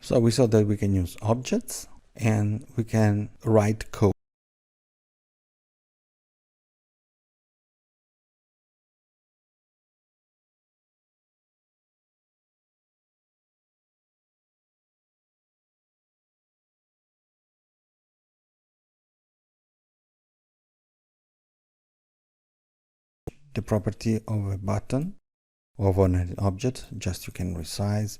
So we saw that we can use objects and we can write code. The property of a button or of an object, just you can resize,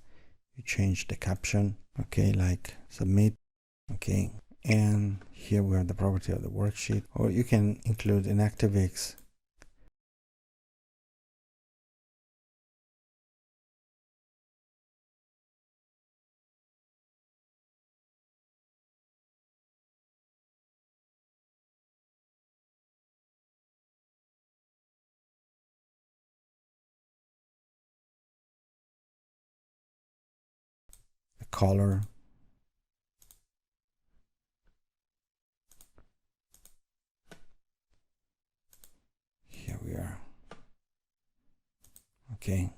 you change the caption, okay, like submit, okay, and here we have the property of the worksheet, or you can include an ActiveX color, here we are, okay,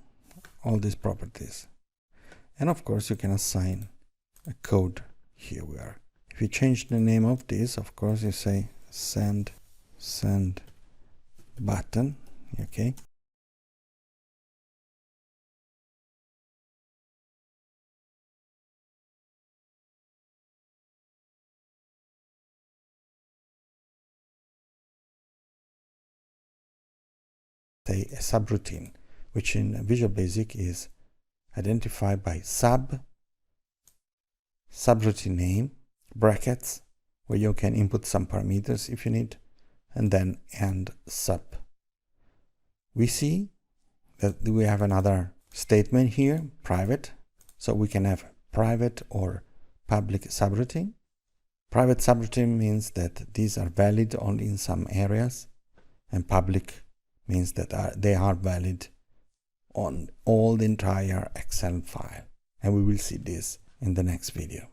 all these properties. And of course you can assign a code. Here we are. If you change the name of this, of course you say send button, okay. Say a subroutine, which in Visual Basic is identified by subroutine name, brackets, where you can input some parameters if you need, and then and sub. We see that we have another statement here, private, so we can have private or public subroutine. Private subroutine means that these are valid only in some areas, and public means that they are valid on all the entire Excel file. And we will see this in the next video.